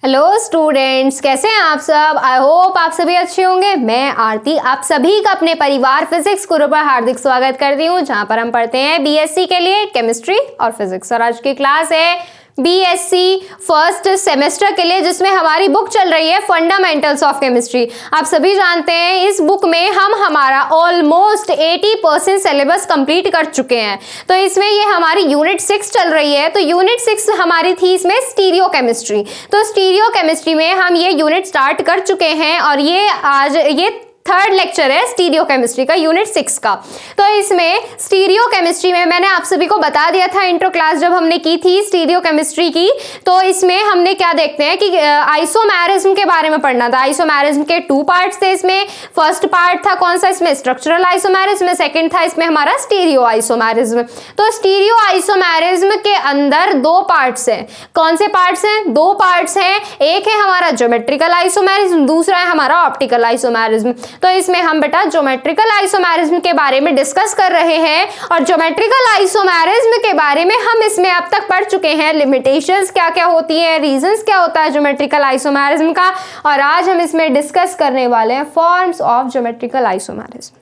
Hello students, कैसे हैं आप सब। आई होप आप सभी अच्छे होंगे। मैं आरती आप सभी का अपने परिवार फिजिक्स गुरु पर हार्दिक स्वागत करती हूँ, जहाँ पर हम पढ़ते हैं बीएससी के लिए केमिस्ट्री और फिजिक्स। और आज की क्लास है बीएससी फर्स्ट सेमेस्टर के लिए, जिसमें हमारी बुक चल रही है फंडामेंटल्स ऑफ केमिस्ट्री। आप सभी जानते हैं इस बुक में हम हमारा ऑलमोस्ट 80% सिलेबस कंप्लीट कर चुके हैं। तो इसमें ये हमारी यूनिट 6 चल रही है। तो यूनिट 6 हमारी थी इसमें स्टीरियो केमिस्ट्री। तो स्टीरियो केमिस्ट्री में हम ये यूनिट स्टार्ट कर चुके हैं और ये आज ये थर्ड लेक्चर है स्टीरियो केमिस्ट्री का, यूनिट 6 का। तो इसमें स्टीरियो केमिस्ट्री में मैंने आप सभी को बता दिया था इंट्रो क्लास जब हमने की थी स्टीरियो केमिस्ट्री की। तो इसमें हमने क्या देखते हैं कि आइसोमेरिज्म के बारे में पढ़ना था। आइसोमेरिज्म के 2 पार्ट्स थे इसमें। फर्स्ट पार्ट था कौन सा, इसमें स्ट्रक्चरल आइसोमेरिज्म, सेकंड था इसमें हमारा स्टीरियो आइसोमेरिज्म। तो स्टीरियो आइसोमेरिज्म के अंदर 2 पार्ट्स हैं। कौन से पार्ट्स हैं? 2 पार्ट्स हैं। एक है हमारा ज्योमेट्रिकल आइसोमेरिज्म, दूसरा है हमारा ऑप्टिकल आइसोमेरिज्म। तो इसमें हम बेटा ज्योमेट्रिकल आइसोमेरिज्म के बारे में डिस्कस कर रहे हैं। और ज्योमेट्रिकल आइसोमेरिज्म के बारे में हम इसमें अब तक पढ़ चुके हैं, लिमिटेशंस क्या क्या होती हैं, रीजंस क्या होता है ज्योमेट्रिकल आइसोमेरिज्म का। और आज हम इसमें डिस्कस करने वाले हैं फॉर्म्स ऑफ ज्योमेट्रिकल आइसोमेरिज्म,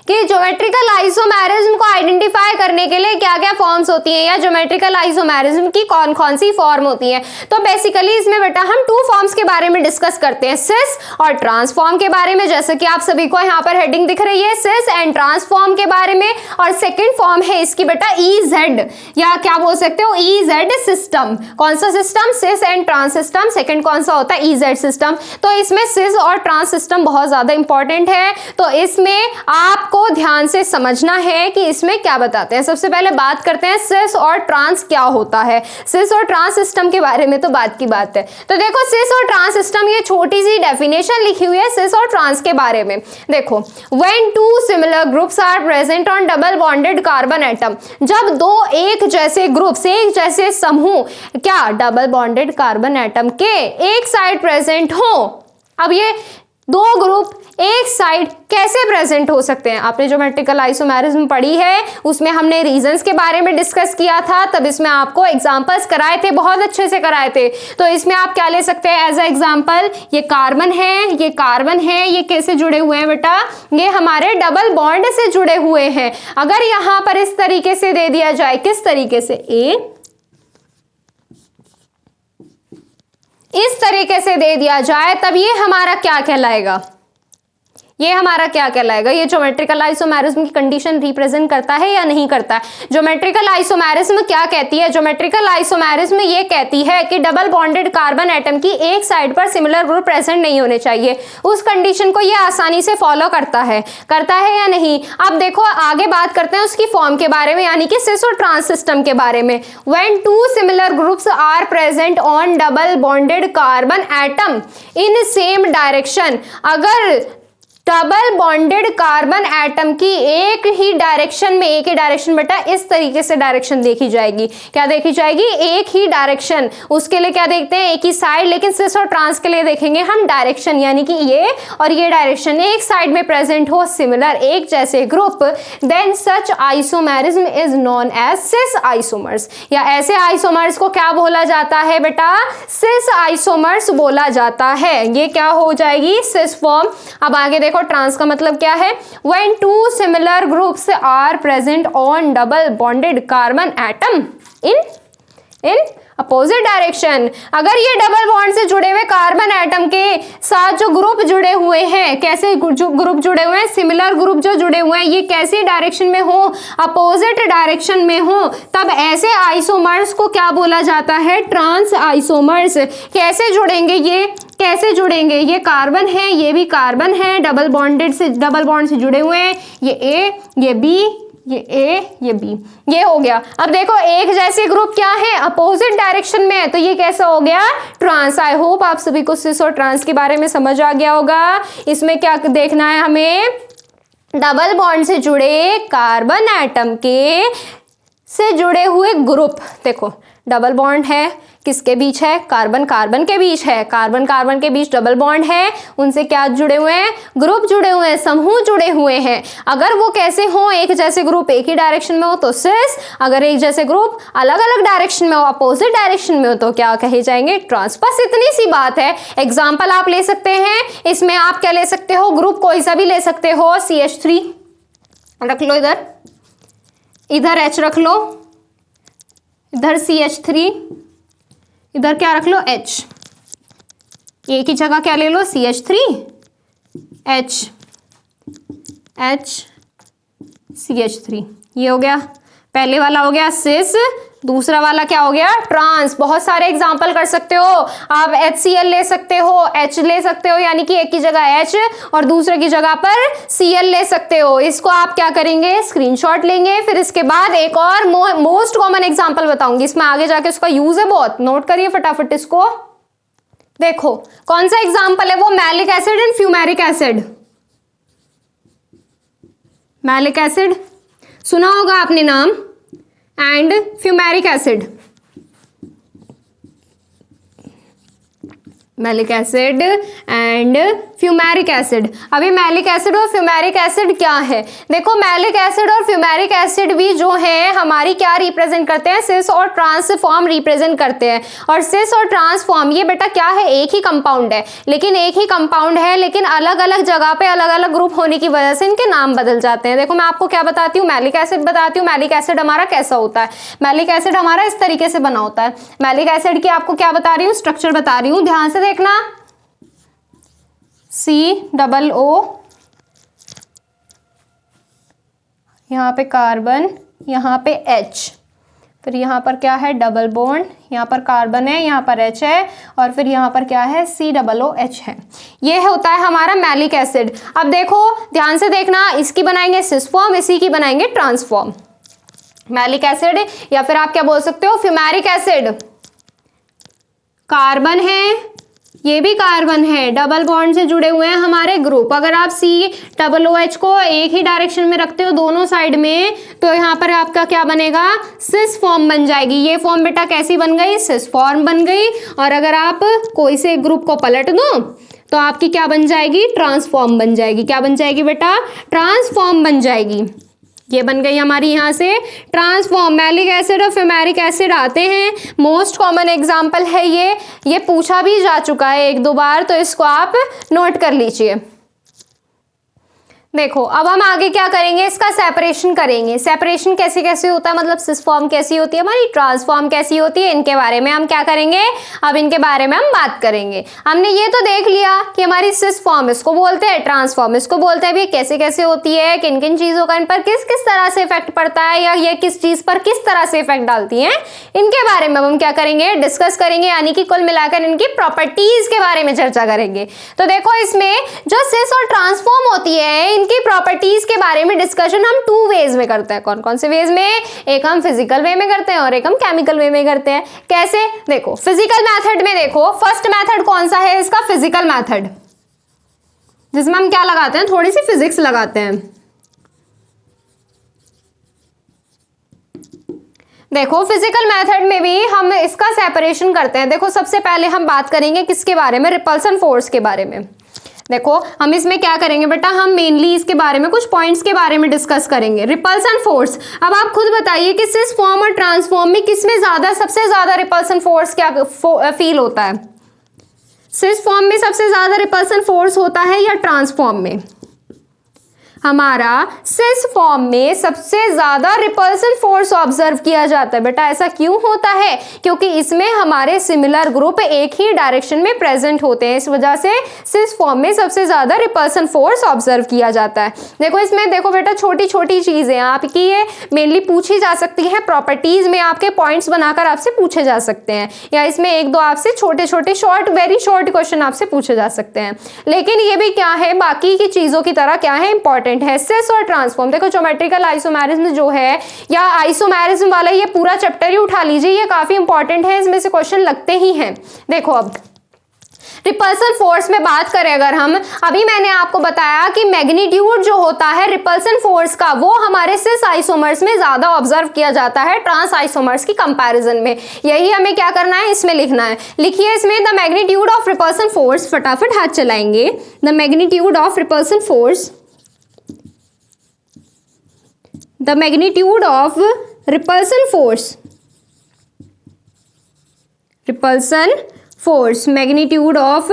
कि ज्योमेट्रिकल आइसोमेरिज्म को आइडेंटिफाई करने के लिए क्या क्या फॉर्म्स होती हैं, या ज्योमेट्रिकल आइसोमेरिज्म की कौन कौन सी फॉर्म होती है। तो बेसिकली इसमें बेटा हम 2 फॉर्म्स के बारे में डिस्कस करते हैं, सिस और ट्रांसफॉर्म के बारे में। जैसे कि आप सभी को यहाँ पर हेडिंग दिख रही है, सिस एंड ट्रांसफॉर्म के बारे में। और सेकेंड फॉर्म है इसकी बेटा EZ, या क्या बोल सकते हो EZ सिस्टम। कौन सा system? Cis and trans system. Second कौन सा होता है? EZ system. तो इसमें सिस और ट्रांस सिस्टम बहुत ज्यादा इंपॉर्टेंट है। तो इसमें आपको ध्यान से समझना है कि इसमें क्या बताते हैं। सबसे पहले बात करते हैं सिस और ट्रांस क्या होता है। सिस और ट्रांस सिस्टम के बारे में तो बात की बात है। तो देखो सिस और ट्रांस सिस्टम, ये छोटी सी डेफिनेशन लिखी हुई है सिस और ट्रांस के बारे में। देखो, when 2 similar groups are present on double bonded carbon atom, जब 2 एक जैसे ग्रुप्स, एक जैसे समूह क्या डबल बॉन्डेड कार्बन एटम के एक साइड प्रेजेंट हो। अब ये 2 ग्रुप एक साइड कैसे प्रेजेंट हो सकते हैं? आपने ज्योमेट्रिकल आइसोमेरिज्म पढ़ी है, उसमें हमने रीजंस के बारे में डिस्कस किया था। तब इसमें आपको एग्जांपल्स कराए थे, बहुत अच्छे से कराए थे। तो इसमें आप क्या ले सकते हैं एज अ एग्जांपल? ये कार्बन है, ये कार्बन है, ये कैसे जुड़े हुए हैं बेटा? ये हमारे डबल बॉन्ड से जुड़े हुए हैं। अगर यहां पर इस तरीके से दे दिया जाए, किस तरीके से? इस तरीके से दे दिया जाए, तब ये हमारा क्या कहलाएगा? ये हमारा क्या कहलाएगा? ये ज्योमेट्रिकल आइसोमेरिज्म की कंडीशन रिप्रेजेंट करता है या नहीं करता है? ज्योमेट्रिकल आइसोमेरिज्म क्या कहती है? ज्योमेट्रिकल आइसोमेरिज्म ये कहती है कि डबल बॉन्डेड कार्बन एटम की एक साइड पर सिमिलर ग्रुप प्रेजेंट नहीं होने चाहिए। उस कंडीशन को ये आसानी से फॉलो करता है या नहीं? अब देखो आगे बात करते हैं उसकी फॉर्म के बारे में, यानी कि सिस और ट्रांस सिस्टम के बारे में। When 2 similar groups are present on double bonded carbon atom in same direction, अगर डबल बॉन्डेड कार्बन एटम की एक ही डायरेक्शन में, एक ही डायरेक्शन बेटा इस तरीके से डायरेक्शन देखी जाएगी। क्या देखी जाएगी? एक ही डायरेक्शन। उसके लिए क्या देखते हैं? एक ही साइड। लेकिन सिस और ट्रांस के लिए देखेंगे हम डायरेक्शन, यानी कि ये और ये डायरेक्शन एक साइड में प्रेजेंट हो सिमिलर, एक जैसे group, then such isomerism is known as cis isomers. या ऐसे आइसोमर्स को क्या बोला जाता है बेटा? सिस आइसोमर्स बोला जाता है। ये क्या हो जाएगी? Cis form. अब आगे देखो ट्रांस का मतलब क्या है? When 2 similar groups are present on double bonded carbon atom in opposite direction, अगर ये डबल बॉन्ड से जुड़े हुए कार्बन एटम के साथ जो ग्रुप जुड़े हुए हैं, कैसे ग्रुप जुड़े हुए हैं? सिमिलर ग्रुप जो जुड़े हुए हैं, ये कैसी डायरेक्शन में हो? अपोजिट डायरेक्शन में हो, तब ऐसे आइसोमर्स को क्या बोला जाता है? Trans isomers. कैसे जुड़ेंगे ये? कैसे जुड़ेंगे? ये कार्बन है, ये भी कार्बन है, डबल बॉन्ड से जुड़े हुए हैं। ये A, ये B, ये A, ये B, ये हो गया। अब देखो एक जैसे ग्रुप क्या है? अपोजिट डायरेक्शन में है, तो ये कैसा हो गया? ट्रांस। आई होप आप सभी को सिस और ट्रांस के बारे में समझ आ गया होगा। इसमें क्या देखना है हमें? डबल बॉन्ड से जुड़े कार्बन एटम के से जुड़े हुए ग्रुप। देखो डबल बॉन्ड है, किसके बीच है? कार्बन कार्बन के बीच है, कार्बन कार्बन के बीच डबल बॉन्ड है, उनसे क्या जुड़े हुए हैं? ग्रुप जुड़े हुए हैं, समूह जुड़े हुए हैं। अगर वो कैसे हो, एक जैसे ग्रुप एक ही डायरेक्शन में हो तो सिस, अगर एक जैसे ग्रुप अलग अलग डायरेक्शन में हो, अपोजिट डायरेक्शन में हो तो क्या कहे जाएंगे? ट्रांस। बस इतनी सी बात है। एग्जाम्पल आप ले सकते हैं, इसमें आप क्या ले सकते हो? ग्रुप कोई सा भी ले सकते हो। CH3 रख लो, इधर H रख लो, इधर CH3, इधर क्या रख लो? H। एक ही जगह क्या ले लो? CH3 H CH3। ये हो गया, पहले वाला हो गया सिस, दूसरा वाला क्या हो गया? ट्रांस। बहुत सारे एग्जाम्पल कर सकते हो आप। HCl ले सकते हो, H ले सकते हो, यानी कि एक की जगह H और दूसरे की जगह पर Cl ले सकते हो। इसको आप क्या करेंगे? स्क्रीनशॉट लेंगे। फिर इसके बाद एक और मोस्ट कॉमन एग्जाम्पल बताऊंगी, इसमें आगे जाके उसका यूज है बहुत, नोट करिए फटाफट इसको। देखो कौन सा एग्जाम्पल है वो? Malic acid and fumaric acid. Malic acid सुना होगा आपने नाम, and fumaric acid. Malic acid and fumaric acid. अभी मैलिक एसिड और फ्यूमेरिक एसिड क्या है? देखो मैलिक एसिड और फ्यूमेरिक एसिड भी जो है हमारी क्या रिप्रेजेंट करते हैं? सिस और ट्रांस फॉर्म रिप्रेजेंट करते हैं। और सिस और ट्रांस फॉर्म ये बेटा क्या है? एक ही कंपाउंड है, लेकिन एक ही कंपाउंड है, लेकिन अलग अलग जगह पे अलग अलग ग्रुप होने की वजह से इनके नाम बदल जाते हैं। देखो मैं आपको क्या बताती हूँ, मैलिक एसिड बताती हूँ। मैलिक एसिड हमारा कैसा होता है? मैलिक एसिड हमारा इस तरीके से बना होता है। मैलिक एसिड की आपको क्या बता रही हूँ? स्ट्रक्चर बता रही हूँ, ध्यान से देखना। COO, यहाँ पे कार्बन, यहाँ पे H, फिर यहाँ पर क्या है? डबल बॉन्ड, यहाँ पर कार्बन है, यहाँ पर H है, और फिर यहाँ पर क्या है? COOH है। ये होता है हमारा मैलिक एसिड। अब देखो ध्यान से देखना, इसकी बनाएंगे सिस फॉर्म, इसी की बनाएंगे ट्रांस फॉर्म। मैलिक एसिड या फिर आप क्या बोल सकते हो? Fumaric acid. कार्बन है, ये भी कार्बन है, डबल बॉन्ड से जुड़े हुए हैं हमारे ग्रुप। अगर आप COOH को एक ही डायरेक्शन में रखते हो दोनों साइड में, तो यहाँ पर आपका क्या बनेगा? सिस फॉर्म बन जाएगी। ये फॉर्म बेटा कैसी बन गई? सिस फॉर्म बन गई। और अगर आप कोई से ग्रुप को पलट दो तो आपकी क्या बन जाएगी? ट्रांसफॉर्म बन जाएगी। क्या बन जाएगी बेटा? ट्रांसफॉर्म बन जाएगी। ये बन गई हमारी यहाँ से ट्रांसफॉर्म। मैलिक एसिड और फ्यूमेरिक एसिड आते हैं, मोस्ट कॉमन एग्जाम्पल है ये पूछा भी जा चुका है एक दो बार, तो इसको आप नोट कर लीजिए। देखो अब हम आगे क्या करेंगे? इसका सेपरेशन करेंगे। सेपरेशन कैसे कैसे होता है, मतलब सिस फॉर्म कैसी होती है हमारी, ट्रांसफॉर्म कैसी होती है, इनके बारे में हम क्या करेंगे? अब इनके बारे में हम बात करेंगे। हमने ये तो देख लिया कि हमारी सिस फॉर्म इसको बोलते हैं, ट्रांसफॉर्म इसको बोलते हैं। भी कैसे कैसे होती है, किन किन चीजों का इन पर किस किस तरह से इफेक्ट पड़ता है, या ये किस चीज पर किस तरह से इफेक्ट डालती है, इनके बारे में हम क्या करेंगे? डिस्कस करेंगे, यानी कि कुल मिलाकर इनकी प्रॉपर्टीज के बारे में चर्चा करेंगे। तो देखो इसमें जो सिस और ट्रांसफॉर्म होती है की प्रॉपर्टीज के बारे में डिस्कशन हम 2 वेज में करते हैं। कौन कौन से वेज में? एक हम फिजिकल वे में करते हैं और एक हम केमिकल वे में करते हैं। कैसे? देखो फिजिकल मेथड में देखो, फर्स्ट मेथड कौन सा है इसका? फिजिकल मेथड, जिसमें हम क्या लगाते हैं? थोड़ी सी फिजिक्स लगाते हैं। देखो फिजिकल मेथड में भी हम इसका सेपरेशन करते हैं। देखो सबसे पहले हम बात करेंगे किसके बारे में? रिपल्सन फोर्स के बारे में। देखो हम इसमें क्या करेंगे बेटा? हम मेनली इसके बारे में कुछ पॉइंट्स के बारे में डिस्कस करेंगे। रिपल्सन फोर्स, अब आप खुद बताइए कि सिस फॉर्म और ट्रांसफॉर्म में किसमें ज्यादा, सबसे ज्यादा रिपल्सन फोर्स क्या फील होता है? सिस फॉर्म में सबसे ज्यादा रिपल्सन फोर्स होता है या ट्रांसफॉर्म में? हमारा सिस फॉर्म में सबसे ज्यादा रिपल्सन फोर्स ऑब्जर्व किया जाता है। बेटा ऐसा क्यों होता है? क्योंकि इसमें हमारे सिमिलर ग्रुप एक ही डायरेक्शन में प्रेजेंट होते हैं, इस वजह से सिस फॉर्म में सबसे ज्यादा रिपल्सन फोर्स ऑब्जर्व किया जाता है। देखो इसमें देखो बेटा छोटी छोटी चीजें आपकी ये मेनली पूछी जा सकती है, प्रॉपर्टीज में आपके पॉइंट्स बनाकर आपसे पूछे जा सकते हैं, या इसमें एक दो आपसे छोटे छोटे शॉर्ट वेरी शॉर्ट क्वेश्चन आपसे पूछे जा सकते हैं। लेकिन ये भी क्या है, बाकी की चीजों की तरह क्या है, इंपॉर्टेंट है। सिस और ट्रांसफॉर्म, देखो ज्योमेट्रिकल आइसोमेरिज्म जो है या आइसोमेरिज्म वाला ये पूरा चैप्टर ही उठा लीजिए, ये काफी इंपॉर्टेंट है, इसमें से क्वेश्चन लगते ही हैं। देखो अब रिपल्सन फोर्स में बात करें अगर हम, अभी मैंने आपको बताया कि मैग्नीट्यूड जो होता है रिपल्सन फोर्स का वो हमारे सिस आइसोमर्स में ज्यादा ऑब्जर्व किया जाता है ट्रांस आइसोमर्स की कंपैरिजन में। यही हमें क्या करना है, इसमें लिखना है। लिखिए इसमें the magnitude of repulsion force, फटाफट हाथ चलाएंगे। The magnitude of repulsion force, the magnitude of repulsion force, repulsion force, magnitude of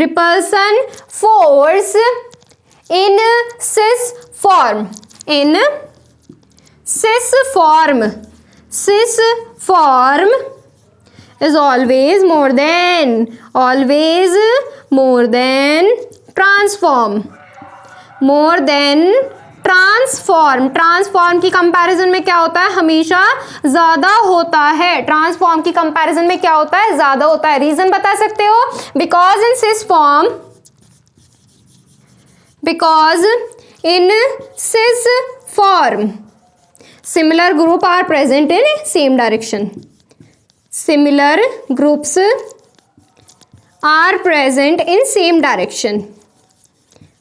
repulsion force in cis form, in cis form, cis form is always more than transform, more than transform. Transform की comparison में क्या होता है, हमेशा ज्यादा होता है। Transform की कंपैरिजन में क्या होता है, ज्यादा होता है। रीजन बता सकते हो, because in cis form similar group are present in same direction, similar groups are present in same direction,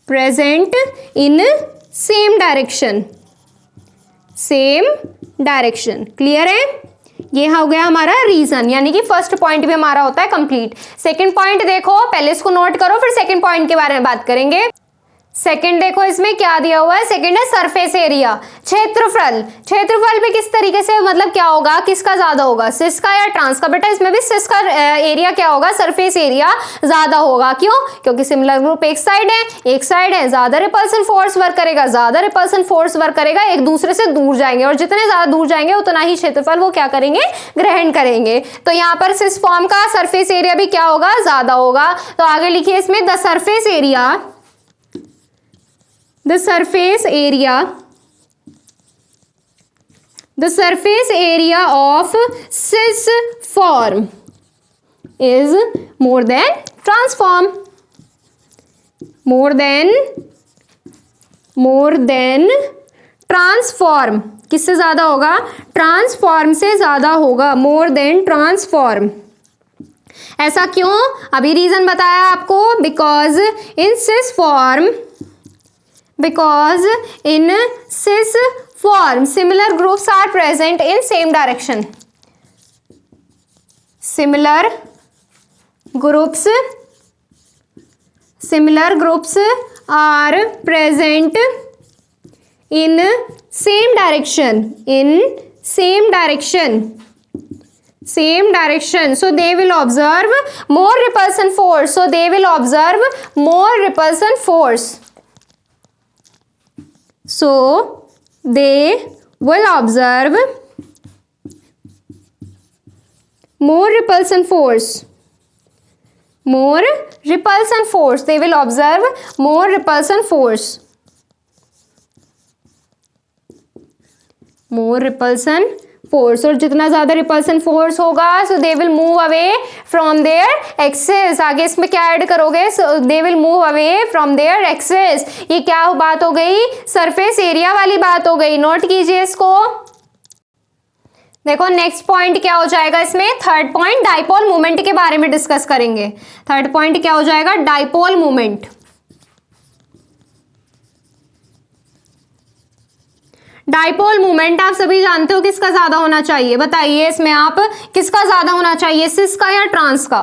present in same direction, same direction. Clear है? ये हो गया हमारा रीजन, यानी कि फर्स्ट पॉइंट भी हमारा होता है कंप्लीट। सेकंड पॉइंट देखो, पहले इसको नोट करो फिर सेकंड पॉइंट के बारे में बात करेंगे। सेकंड देखो इसमें क्या दिया हुआ है, सेकंड है सरफेस एरिया, क्षेत्रफल। क्षेत्रफल भी किस तरीके से, मतलब क्या होगा, किसका ज्यादा होगा, सिस का या ट्रांस का? बेटा इसमें भी सिस का एरिया क्या होगा, सरफेस एरिया ज्यादा होगा। क्यों? क्योंकि सिमिलर ग्रुप एक साइड है, ज्यादा रिपल्सन फोर्स वर्क करेगा, ज्यादा रिपल्सन फोर्स वर्क करेगा, एक दूसरे से दूर जाएंगे, और जितने ज्यादा दूर जाएंगे उतना ही क्षेत्रफल वो क्या करेंगे, ग्रहण करेंगे। तो यहाँ पर सिस फॉर्म का सरफेस एरिया भी क्या होगा, ज्यादा होगा। तो आगे लिखिए इसमें the surface area, the surface area of cis form is more than transform, more than transform। किससे ज्यादा होगा, ट्रांसफॉर्म से ज्यादा होगा, more than transform। ऐसा क्यों, अभी रीजन बताया आपको, because in cis form similar groups are present in same direction, similar groups are present in same direction, so they will observe more repulsion force, so they will observe more repulsion force, so they will observe more repulsion force, they will observe more repulsion force, और जितना ज्यादा repulsion force होगा so they will move away from their axis. आगे इसमें क्या add करोगे, they will move away from their axis. ये क्या बात हो गई, सरफेस एरिया वाली बात हो गई। नोट कीजिए इसको। देखो नेक्स्ट पॉइंट क्या हो जाएगा इसमें, थर्ड पॉइंट डाइपोल मोमेंट के बारे में डिस्कस करेंगे। थर्ड पॉइंट क्या हो जाएगा, डाइपोल मोमेंट। डाइपोल मोमेंट आप सभी जानते हो किसका ज्यादा होना चाहिए, बताइए इसमें आप किसका ज्यादा होना चाहिए, सिस का या ट्रांस का?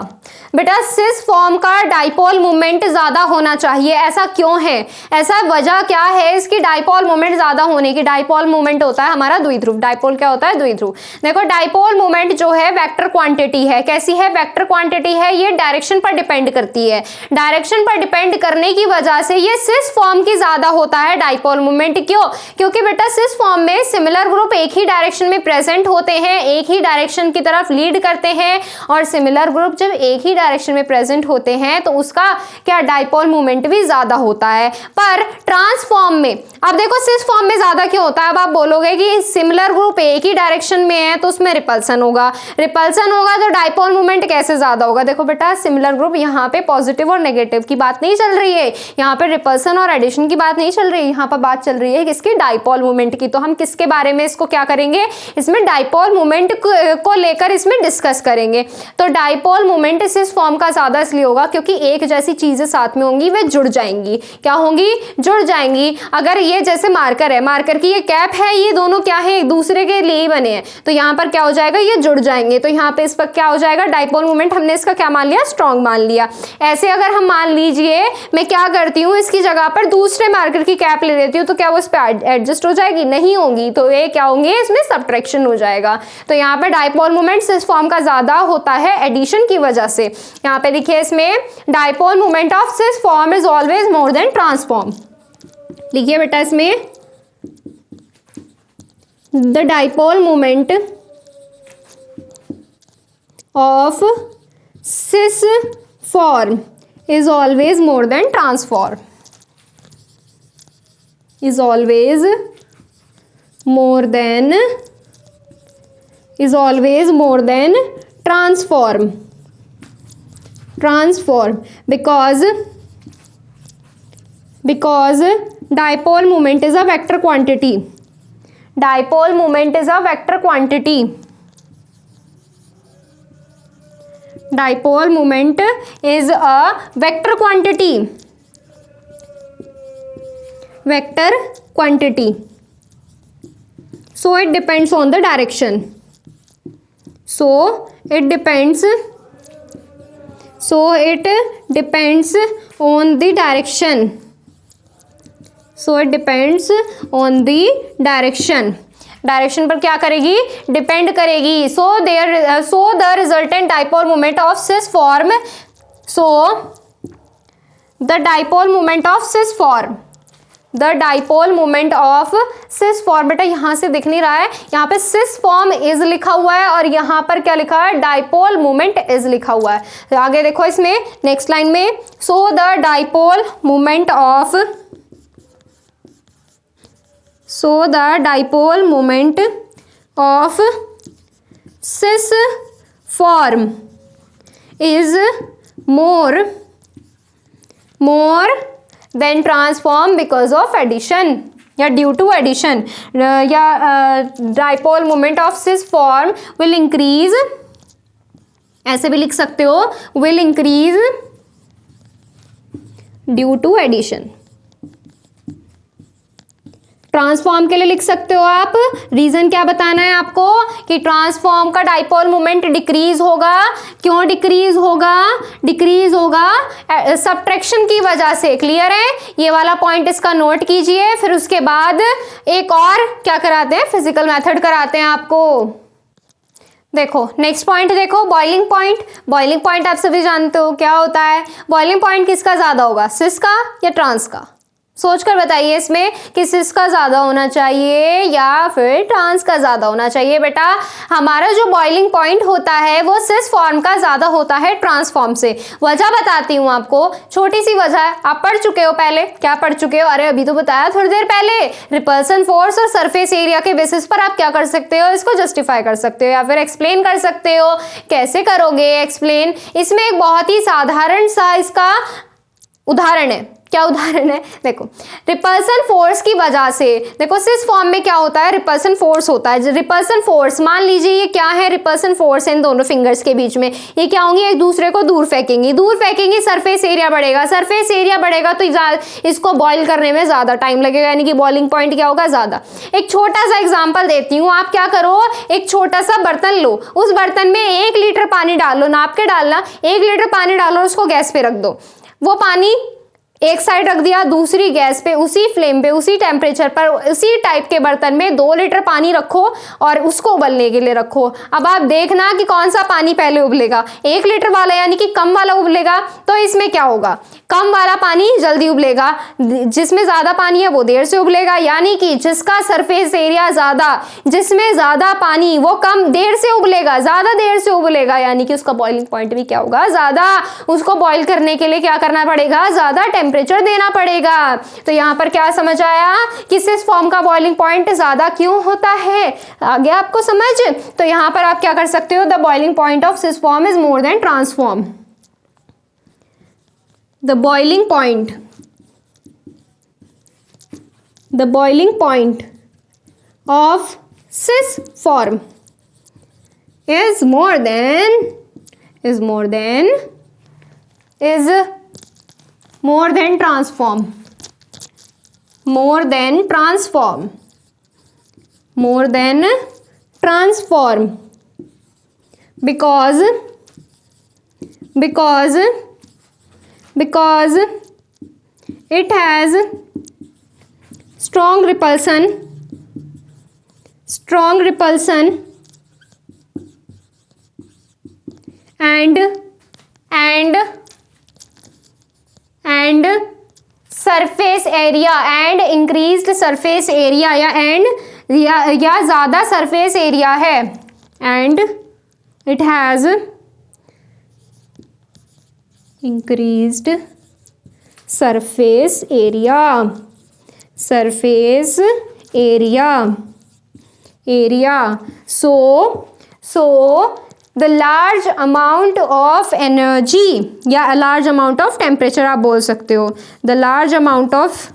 बेटा सिस फॉर्म का डाइपोल मोमेंट ज्यादा होना चाहिए। ऐसा क्यों है, ऐसा वजह क्या है इसकी डाइपोल मोमेंट ज्यादा होने की? डाइपोल मोमेंट होता है हमारा द्विध्रुव। डाइपोल क्या होता है, द्विध्रुव। देखो डाइपोल मोमेंट जो है वेक्टर क्वांटिटी है। कैसी है, वेक्टर क्वांटिटी है। ये डायरेक्शन पर डिपेंड करती है। डायरेक्शन पर डिपेंड करने की वजह से ये सिस फॉर्म की ज्यादा होता है डाइपोल मोमेंट। क्यों? क्योंकि बेटा सिस फॉर्म में सिमिलर ग्रुप एक ही डायरेक्शन में प्रेजेंट होते हैं, एक ही डायरेक्शन की तरफ लीड करते हैं, और सिमिलर ग्रुप जब एक ही डायरेक्शन में प्रेजेंट होते हैं तो उसका क्या डाइपोल मोमेंट भी ज्यादा होता है। पर ट्रांसफॉर्म में अब देखो सिस फॉर्म में ज्यादा क्यों होता है? अब आप बोलोगे कि सिमिलर ग्रुप एक ही डायरेक्शन में है तो उसमें रिपल्सन होगा, तो डाइपोल मोमेंट कैसे ज्यादा होगा? देखो बेटा सिमिलर ग्रुप यहाँ पे पॉजिटिव और नेगेटिव की बात नहीं चल रही है, यहाँ पे रिपल्सन और एडिशन की बात नहीं चल रही है, यहाँ पर बात चल रही है किसकी, डाइपोल मोमेंट की। तो हम किसके बारे में इसको क्या करेंगे, इसमें डाइपोल मोमेंट को लेकर इसमें डिस्कस करेंगे। तो डाइपोल मोमेंट सिस सिस फॉर्म का ज़्यादा इसलिए होगा क्योंकि एक जैसी चीज़ें साथ में होंगी, वे जुड़ जाएंगी। क्या होंगी? जुड़ जाएंगी। अगर ये जैसे मार्कर है, मार्कर की ये कैप है, ये दोनों क्या है? एक दूसरे के लिए ही बने हैं, तो यहाँ पर क्या हो जाएगा? ये जुड़ जाएंगे, तो यहाँ पे इस पर क्या हो जाएगा? डाइपोल मोमेंट हमने इसका क्या मान लिया? स्ट्रॉन्ग मान लिया। ऐसे अगर हम मान लीजिए मैं क्या करती हूँ, इसकी जगह पर दूसरे मार्कर की कैप ले लेती हूँ, तो क्या वो इस पर एडजस्ट हो जाएगी? नहीं होगी, तो ये क्या होंगे? इसमें सब्ट्रैक्शन हो जाएगा। तो यहाँ पर डाइपोल मोमेंट सिस फॉर्म का ज्यादा होता है एडिशन की वजह से। यहाँ पे देखिए इसमें dipole moment of cis form is always more than trans form. लिखिए बेटा इसमें, the dipole moment of cis form is always more than transform, is always more than transform because dipole moment is a vector quantity. Dipole moment is a vector quantity. Dipole moment is a vector quantity. Vector quantity. So it depends on the direction. So it depends on the direction. So it depends on the direction. Direction पर क्या करेगी? Depend करेगी। So the resultant dipole moment of cis form, the dipole moment of cis form, बेटा यहाँ से दिख नहीं रहा है, यहाँ पे सिस फॉर्म इज लिखा हुआ है और यहाँ पर क्या लिखा है? डाइपोल मोमेंट इज लिखा हुआ है। तो आगे देखो इसमें नेक्स्ट लाइन में, so the dipole moment of cis form is more than transform because of addition या due to addition, या dipole moment of cis form will increase, ऐसे भी लिख सकते हो, will increase due to addition। Transform के लिए लिख सकते हो आप, रीजन क्या बताना है आपको कि ट्रांसफॉर्म का डाइपोल मोमेंट डिक्रीज होगा। क्यों डिक्रीज होगा? सब्ट्रैक्शन की वजह से। क्लियर है? ये वाला पॉइंट इसका नोट कीजिए। फिर उसके बाद एक और क्या कराते हैं? फिजिकल मेथड कराते हैं आपको। देखो नेक्स्ट पॉइंट देखो, बॉइलिंग पॉइंट। बॉइलिंग पॉइंट आप सभी जानते हो क्या होता है। बॉइलिंग पॉइंट किसका ज्यादा होगा? सिस का या ट्रांस का? सोचकर बताइए इसमें कि सिस का ज्यादा होना चाहिए या फिर ट्रांस का ज्यादा होना चाहिए। बेटा हमारा जो बॉइलिंग पॉइंट होता है वो सिस फॉर्म का ज्यादा होता है ट्रांसफॉर्म से। वजह बताती हूँ आपको, छोटी सी वजह है, आप पढ़ चुके हो पहले। क्या पढ़ चुके हो? अरे अभी तो बताया थोड़ी देर पहले। रिपल्सन फोर्स और सरफेस एरिया के बेसिस पर आप क्या कर सकते हो? इसको जस्टिफाई कर सकते हो या फिर एक्सप्लेन कर सकते हो। कैसे करोगे एक्सप्लेन? इसमें एक बहुत ही साधारण सा इसका उदाहरण है। क्या उदाहरण है? देखो रिपल्सन फोर्स की वजह से, देखो सिस फॉर्म में क्या होता है? रिपल्सन फोर्स होता है। रिपल्सन फोर्स मान लीजिए ये क्या है? रिपल्सन फोर्स है इन दोनों फिंगर्स के बीच में। ये क्या होंगी? एक दूसरे को दूर फेंकेंगी, सरफेस एरिया बढ़ेगा। सरफेस एरिया बढ़ेगा तो इसको बॉईल करने में ज्यादा टाइम लगेगा, यानी कि बॉइलिंग पॉइंट क्या होगा? ज्यादा। एक छोटा सा एग्जाम्पल देती हूँ, आप क्या करो, एक छोटा सा बर्तन लो, उस बर्तन में 1 लीटर पानी डालो, नाप के डालना। 1 लीटर पानी डालो, उसको गैस पे रख दो। वो पानी एक साइड रख दिया, दूसरी गैस पे उसी फ्लेम पे उसी टेम्परेचर पर उसी टाइप के बर्तन में 2 लीटर पानी रखो और उसको उबलने के लिए रखो। अब आप देखना कि कौन सा पानी पहले उबलेगा, 1 लीटर वाला यानी कि कम वाला उबलेगा। तो इसमें क्या होगा? कम वाला पानी जल्दी उबलेगा, जिसमें ज्यादा पानी है वो देर से उबलेगा। यानी कि जिसका सरफेस एरिया ज्यादा, जिसमें ज्यादा पानी, वो कम देर से उबलेगा, ज्यादा देर से उबलेगा, यानी कि उसका बॉइलिंग पॉइंट भी क्या होगा? ज्यादा। उसको बॉईल करने के लिए क्या करना पड़ेगा? ज्यादा टेम्परेचर देना पड़ेगा। तो यहाँ पर क्या समझ आया कि सिस फॉर्म का बॉइलिंग पॉइंट ज्यादा क्यों होता है? आगे आपको समझ। तो यहाँ पर आप क्या कर सकते हो? The boiling point of cis form is more than trans form. The boiling point of cis form is more than is more than transform, more than transform, more than transform, because it has strong repulsion and surface area and increased surface area या ज़्यादा surface area है, and it has increased surface area. So the large amount of energy या a large amount of temperature आप बोल सकते हो, the large amount of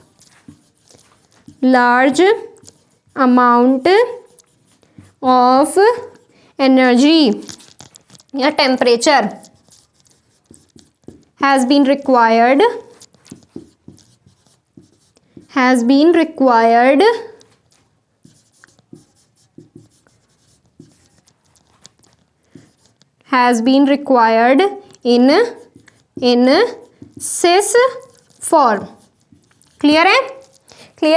energy या temperature has been required in cis form. Clear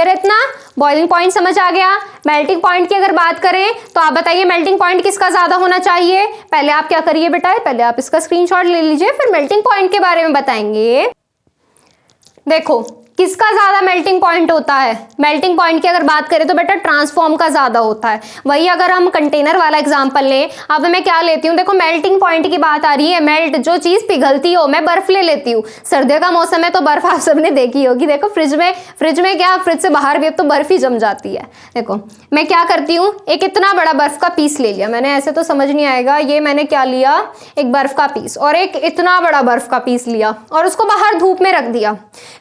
है इतना? Boiling point समझ आ गया। मेल्टिंग पॉइंट की अगर बात करें तो आप बताइए मेल्टिंग पॉइंट किसका ज्यादा होना चाहिए? पहले आप क्या करिए बेटा, पहले आप इसका स्क्रीनशॉट ले लीजिए, फिर मेल्टिंग पॉइंट के बारे में बताएंगे। देखो किसका ज्यादा मेल्टिंग पॉइंट होता है? मेल्टिंग पॉइंट की अगर बात करें तो बेटा ट्रांसफॉर्म का ज्यादा होता है। वही अगर हम कंटेनर वाला एग्जांपल लें, अब मैं क्या लेती हूँ, देखो मेल्टिंग पॉइंट की बात आ रही है, मेल्ट जो चीज पिघलती हो, मैं बर्फ ले लेती हूँ। सर्दियों का मौसम है तो बर्फ आप सबने देखी होगी। देखो फ्रिज में क्या, फ्रिज से बाहर भी अब तो बर्फ ही जम जाती है। देखो मैं क्या करती हूँ, एक इतना बड़ा बर्फ का पीस ले लिया मैंने, ऐसे तो समझ नहीं आएगा, ये मैंने क्या लिया, एक बर्फ का पीस और एक इतना बड़ा बर्फ का पीस लिया और उसको बाहर धूप में रख दिया।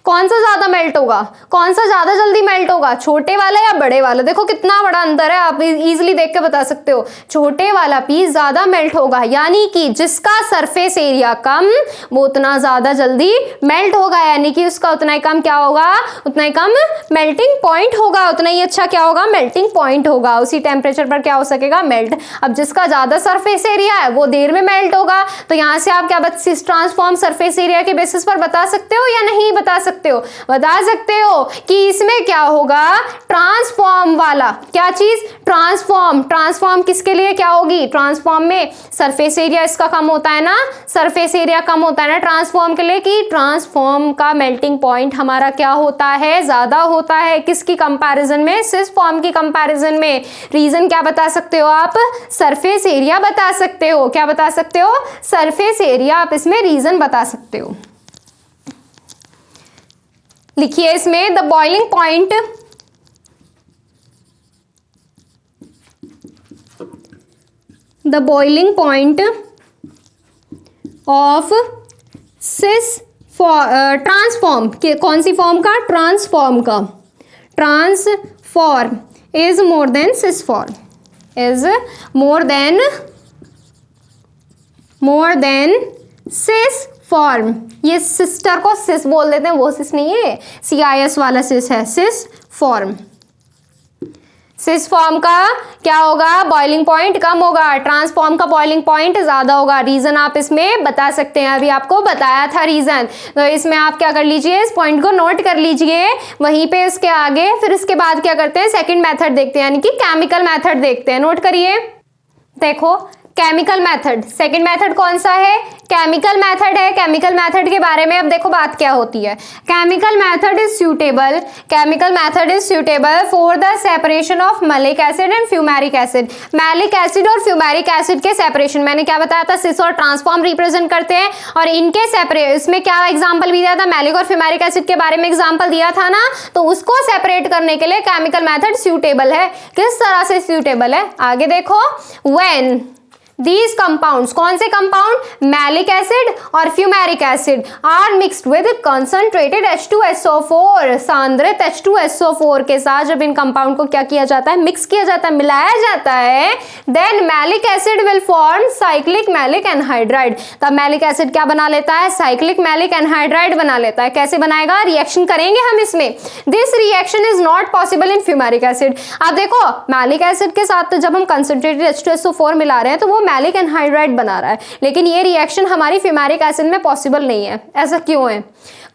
कौन सा ज्यादा मेल्ट होगा, कौन सा ज्यादा जल्दी मेल्ट होगा, छोटे वाला या बड़े वाला? देखो कितना बड़ा अंतर है, आप इजीली देख के बता सकते हो। छोटे वाला पीस ज्यादा मेल्ट होगा, यानी कि जिसका सरफेस एरिया कम वो उतना ज्यादा जल्दी मेल्ट होगा, यानी कि उसका उतना ही कम क्या होगा, उतना ही कम मेल्टिंग पॉइंट होगा, उतना ही अच्छा क्या होगा, मेल्टिंग पॉइंट होगा। उसी टेम्परेचर पर क्या हो सकेगा, मेल्ट। अब जिसका ज्यादा सरफेस एरिया है वो देर में मेल्ट होगा। तो यहां से आप क्या ट्रांसफॉर्म सरफेस एरिया के बेसिस पर बता सकते हो या नहीं बता सकते हो? बता सकते हो कि इसमें क्या होगा, ट्रांसफॉर्म वाला क्या चीज, ट्रांसफॉर्म किसके लिए क्या होगी, ट्रांसफॉर्म में सरफेस एरिया इसका कम होता है ना, सरफेस एरिया कम होता है ना ट्रांसफॉर्म के लिए, कि ट्रांसफॉर्म का मेल्टिंग पॉइंट हमारा क्या होता है, ज्यादा होता है। किसकी कंपैरिजन में, सिस फॉर्म की कंपैरिजन में। रीजन क्या बता सकते हो आप, सरफेस एरिया बता सकते हो। क्या बता सकते हो, सरफेस एरिया, आप इसमें रीजन बता सकते हो। लिखिए इसमें, the boiling point of cis trans form, कौन सी फॉर्म का, ट्रांसफॉर्म का, trans form is more than cis form, is more than cis form. ये सिस्टर को सिस बोल देते हैं, वो सिस नहीं है, CIS वाला सिस है, सिस फॉर्म। सिस फॉर्म का क्या होगा, बॉइलिंग पॉइंट कम होगा, ट्रांसफॉर्म का बॉइलिंग पॉइंट ज्यादा होगा। रीजन आप इसमें बता सकते हैं, अभी आपको बताया था रीजन, तो इसमें आप क्या कर लीजिए, इस पॉइंट को नोट कर लीजिए। वहीं पे इसके आगे फिर इसके बाद क्या करते हैं, सेकंड मेथड देखते हैं, यानी कि केमिकल मेथड देखते हैं। नोट करिए, देखो केमिकल मेथड, सेकंड मेथड कौन सा है, केमिकल मेथड है। केमिकल मेथड के बारे में अब देखो बात क्या होती है। Chemical method is suitable for the separation of malic acid and fumaric acid. Maleic acid और फ्यूमेरिक एसिड के सेपरेशन, मैंने क्या बताया था, सिस और ट्रांसफॉर्म रिप्रेजेंट करते हैं, और इनके इसमें क्या एग्जाम्पल भी दिया था, मैलिक और फ्यूमेरिक एसिड के बारे में एग्जाम्पल दिया था ना, तो उसको सेपरेट करने के लिए केमिकल मेथड सूटेबल है। किस तरह से सूटेबल है, आगे देखो, व्हेन These compounds, कौन से कंपाउंड, मैलिक एसिड और fumaric acid, are mixed with concentrated H2SO4, सांद्रित H2SO4 के साथ जब इन कंपाउंड को क्या किया जाता है, मिक्स किया जाता है, मिलाया जाता है, then maleic acid will form cyclic maleic anhydride. तब मैलिक एसिड क्या बना लेता है, साइक्लिक मैलिक एनहाइड्राइड बना लेता है। कैसे बनाएगा, रिएक्शन करेंगे हम इसमें। This reaction is not possible in fumaric acid. अब देखो मैलिक एसिड के साथ तो जब हम कंसंट्रेटेड H2SO4 मिला रहे हैं तो वो मैलिक एनहाइड्राइड बना रहा है, लेकिन ये रिएक्शन हमारी फ्यूमेरिक एसिड में पॉसिबल नहीं है। ऐसा क्यों है,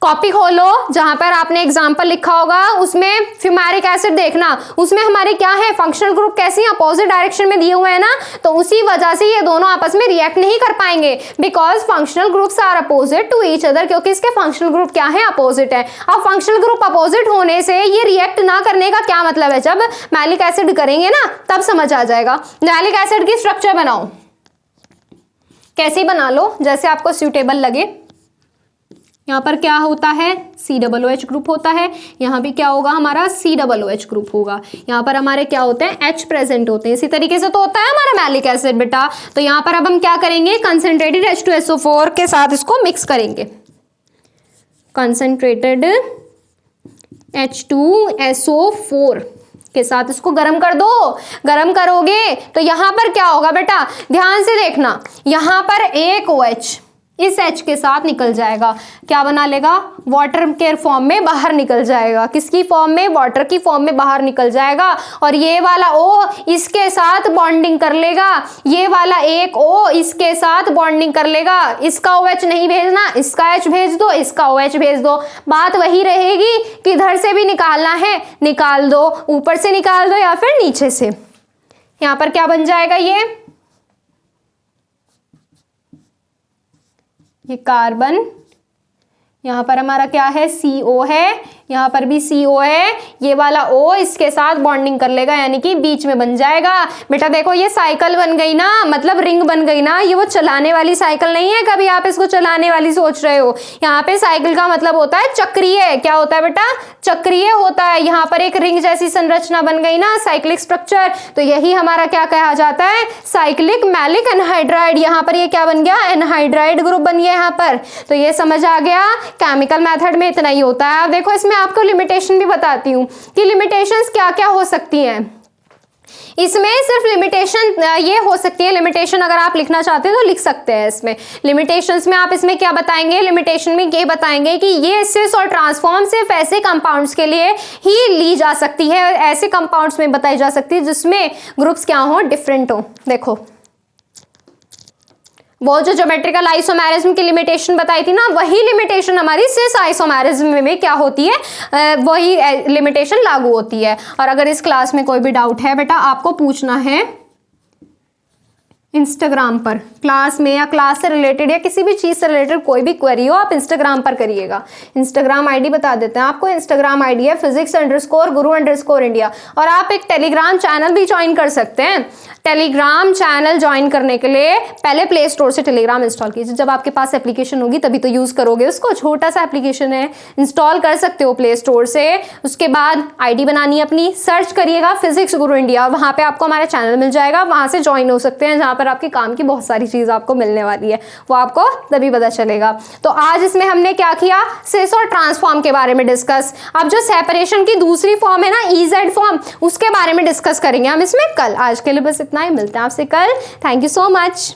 कॉपी खोलो जहां पर आपने एग्जांपल लिखा होगा, उसमें फ्यूमेरिक एसिड देखना, उसमें हमारे क्या है, फंक्शनल ग्रुप कैसे अपोजिट डायरेक्शन में दिए हुए हैं ना, तो उसी वजह से ये दोनों आपस में रिएक्ट नहीं कर पाएंगे, because functional groups are opposite to each other, क्योंकि इसके फंक्शनल ग्रुप क्या है, अपोजिट है। अब फंक्शनल ग्रुप अपोजिट होने से ये रिएक्ट ना करने का क्या मतलब है, जब मैलिक एसिड करेंगे ना तब समझ आ जाएगा। मैलिक एसिड की स्ट्रक्चर बनाओ, कैसे बना लो जैसे आपको सूटेबल लगे। यहाँ पर क्या होता है, COOH ग्रुप होता है, यहाँ भी क्या होगा हमारा COOH ग्रुप होगा। यहाँ पर हमारे क्या होते हैं, H प्रेजेंट होते हैं। इसी तरीके से तो होता है हमारा मैलिक एसिड बेटा। तो यहाँ पर अब हम क्या करेंगे, कंसंट्रेटेड H2SO4 के साथ इसको मिक्स करेंगे। कंसंट्रेटेड H2SO4 के साथ इसको गर्म कर दो। गर्म करोगे तो यहाँ पर क्या होगा बेटा, ध्यान से देखना, यहाँ पर एक OH इस H के साथ निकल जाएगा, क्या बना लेगा, वाटर के फॉर्म में बाहर निकल जाएगा। किसकी फॉर्म में, वाटर की फॉर्म में बाहर निकल जाएगा। और ये वाला O इसके साथ बॉन्डिंग कर लेगा, ये वाला एक O इसके साथ बॉन्डिंग कर लेगा। इसका OH नहीं भेजना, इसका H भेज दो, इसका OH भेज दो। बात वही रहेगी कि इधर से भी निकालना है, निकाल दो, ऊपर से निकाल दो या फिर नीचे से। यहाँ पर क्या बन जाएगा, ये कार्बन, यहाँ पर हमारा क्या है, CO है, यहाँ पर भी CO है, ये वाला O इसके साथ बॉन्डिंग कर लेगा, यानी कि बीच में बन जाएगा। बेटा देखो ये साइकिल बन गई ना, मतलब रिंग बन गई ना, ये वो चलाने वाली साइकिल नहीं है, कभी आप इसको चलाने वाली सोच रहे हो। यहाँ पे साइकिल का मतलब होता है चक्रीय, क्या होता है बेटा, चक्रीय होता है। यहाँ पर एक रिंग जैसी संरचना बन गई ना, साइक्लिक स्ट्रक्चर, तो यही हमारा क्या कहा जाता है, साइक्लिक मैलिक एनहाइड्राइड। यहाँ पर ये क्या बन गया, एनहाइड्राइड ग्रुप बन गया यहाँ पर। तो ये समझ आ गया, केमिकल मेथड में इतना ही होता है। अब देखो इसमें आपको लिमिटेशन भी बताती हूँ कि लिमिटेशंस क्या क्या हो सकती हैं। इसमें सिर्फ लिमिटेशन ये हो सकती है, लिमिटेशन अगर आप लिखना चाहते हैं तो लिख सकते हैं इसमें। लिमिटेशंस में आप इसमें क्या बताएंगे, लिमिटेशन में ये बताएंगे कि ये सिस और ट्रांसफॉर्म सिर्फ ऐसे कंपाउंड्स के लिए ही ली जा सकती है, ऐसे कंपाउंड्स में बताई जा सकती है जिसमें ग्रुप्स क्या हो, डिफरेंट हो। देखो वो जो ज्योमेट्रिकल आइसोमेरिज्म की लिमिटेशन बताई थी ना, वही लिमिटेशन हमारी सिस आइसोमेरिज्म में क्या होती है, वही लिमिटेशन लागू होती है। और अगर इस क्लास में कोई भी डाउट है बेटा, आपको पूछना है इंस्टाग्राम पर, क्लास में या क्लास से रिलेटेड या किसी भी चीज़ से रिलेटेड कोई भी क्वेरी हो, आप इंस्टाग्राम पर करिएगा। इंस्टाग्राम आईडी बता देते हैं आपको, इंस्टाग्राम आईडी है physics_guru_India। और आप एक टेलीग्राम चैनल भी ज्वाइन कर सकते हैं। टेलीग्राम चैनल ज्वाइन करने के लिए पहले प्ले स्टोर से टेलीग्राम इंस्टॉल कीजिए। जब आपके पास एप्लीकेशन होगी तभी तो यूज़ करोगे उसको, छोटा सा एप्लीकेशन है, इंस्टॉल कर सकते हो प्ले स्टोर से। उसके बाद आईडी बनानी है अपनी, सर्च करिएगा फिजिक्स गुरु इंडिया, वहाँ पे आपको हमारा चैनल मिल जाएगा, वहाँ से ज्वाइन हो सकते हैं, जहाँ पर आपके काम की बहुत सारी चीज़ आपको मिलने वाली है, वो आपको तभी पता चलेगा। तो आज इसमें हमने क्या किया, सिस और ट्रांसफॉर्म के बारे में डिस्कस। अब जो सेपरेशन की दूसरी फॉर्म है ना, EZ फॉर्म, उसके बारे में डिस्कस करेंगे हम इसमें कल। आज के लिए बस इतना ही, मिलते हैं आपसे कल। Thank you so much.